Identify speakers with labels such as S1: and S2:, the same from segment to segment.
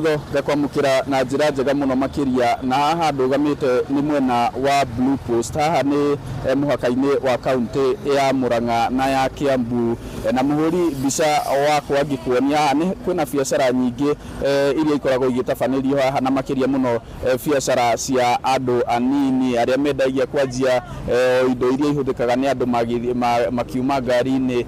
S1: ngatho gakwamukira na njira njega muno makiria na haha ndugamite ni mwena wa Blue Post. Haha ni muhaka-ini wa kaunti ya Murang'a na ya Kiambu, na muhuri mbica wakwa ngikuonia ni kwina biacara nyingi iria ikoragwo igitabanĩrio haha, na makiria muno biacara cia andu anini aria mendagia kwanjia indo iria ihuthikaga ni andu makiuma ngari-ini,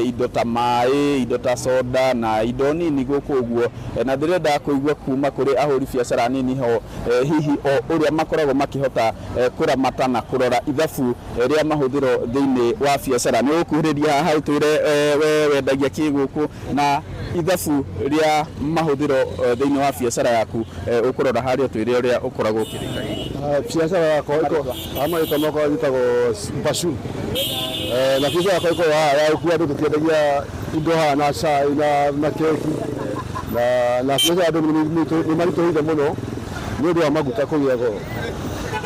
S1: indo ta mai, indo ta soda na indo nini guku uguo, na ndirenda kuigua kuma kuri ahuri biacara nini ho hihi o uria makoragwo makihota kuramata na kurora ithabu ria mahuthiro thiini wa biacara. Ni ukuhiriria haha utwire we wendagia kiguku na ithabu ria mahuthiro thiini wa biacara yaku ukurora haria utwire uria ukoragwo ukirika
S2: biacara yakwa iko ama itomoko yitago Bashu, na biacara yakwa iko ya ukuwa ndu tukiendagia indo haha na chai na keki na biacara andu ni marituhire muno ni undu wa maguta kugia goro,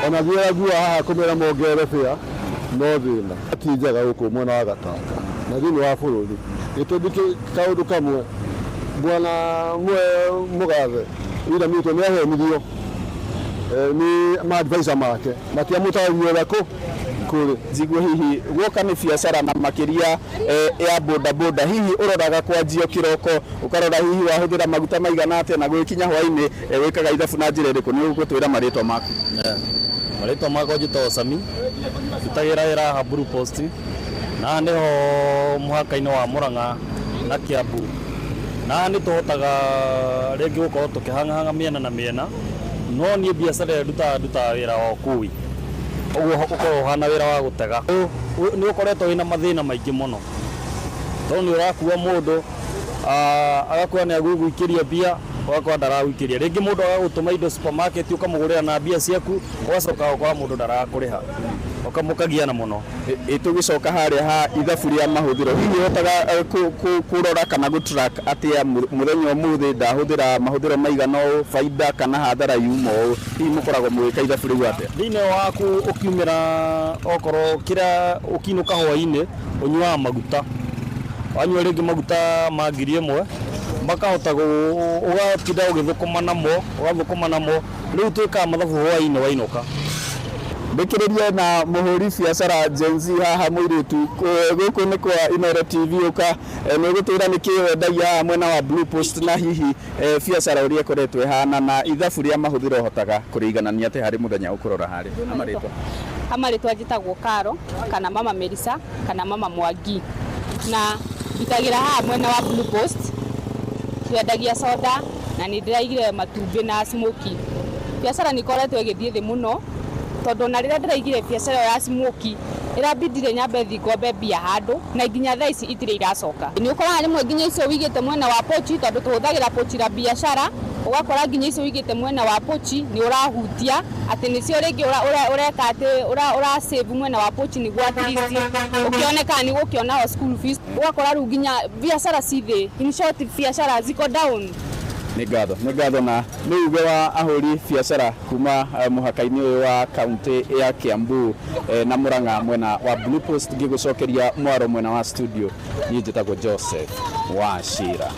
S2: ona thira gua haha kumera mongerere bia no thina ti njega guku mwena wa Gatanga na thiini wa bururi. Gitundi kaundu kamwe bwana mugathe ira mito ni ahemithio ni ma-advisor make matiamutagia wako kuri njigwe hihi gwoka ni biacara na makiria ya boda boda. Hihi uroraga kwanjio kiroko ukarora hihi wahuthira maguta maigana atia na gwikinya hwaini wikaga ithabu na njira iriku? Ni ugutwira maritwa maku?
S3: Maritwa makwa njitagwo Sami, ndutagira wira haha Blue Post, na niho muhaka-ini wa Murang'a na Kiambu, na ni tuhotaga ringi gukorwo tukihang'ahang'a miena na miena, no ni biacara nduta wira wa ukui uguo ukorwo hana wira wa gutega ni ukoretwo wina mathina maingi muno, to ni urakua mundu agakua ni agugwikiria bia ugakorwo ndaragwikiria, ringi mundu agagutuma indo supermarket ukamugurira na bia ciaku ugacoka ukora mundu ndarakuriha ukamukagia na muno.
S1: Tugicoka haria ha ithabu ria mahuthiro, hihi hotaga kurora kana gutrack atia muthenya umuthi ndahuthira mahuthiro maigana faida kana hathara yuma, hihi mukoragwo mwika ithabu riu atia
S3: thiini waku ukiumira okorwo kira ukinuka hwaini unywa maguta, wanywa ringi maguta ma 1,000 makahota ugatinda ugithukuma namo riu twika mathabu hwaini wainuka.
S1: Mbikiriria na muhuri biacara Gen Z haha mwiritu guku ni kwa Inooro TV uka ni gutwira niki wendagia mwena wa Blue Post, na hihi biacara uria koretwe hana na ithabu ria mahuthiro hotaga kuriganania ate hari muthenya ukurora hari
S4: amaritwa njitagwo Karo kana mama Melissa kana mama Mwangi, na ndutagira haha mwena wa Blue Post, twendagia soda na ni ndiraigire matumbi na smoky. Biacara ni koretwe igithie thi muno tondu na rira ndiraigire biacara ya smoky irabidire nyambe thingombe bia handu na nginya thaa ici itire iracoka. Ni ukora rimwe nginya icio wigite mwena wa pochi tondu tuhuthagira pochi ra biacara, ugakora nginya icio wigite mwena wa pochi ni urahutia ati nicio ringi ureka ati ura save mwena wa pochi ni gwa at least ukioneka ni gukiona school fees, ugakora ru nginya biacara cithi, in short biacara ziko down.
S1: Ni ngatho na ni uge wa ahuri biacara kuma muhaka-ini uyu wa kaunti ya Kiambu na Murang'a mwena wa Blue Post. Ngigucokeria mwaro mwena wa studio, ni njitagwo Joseph Wachira.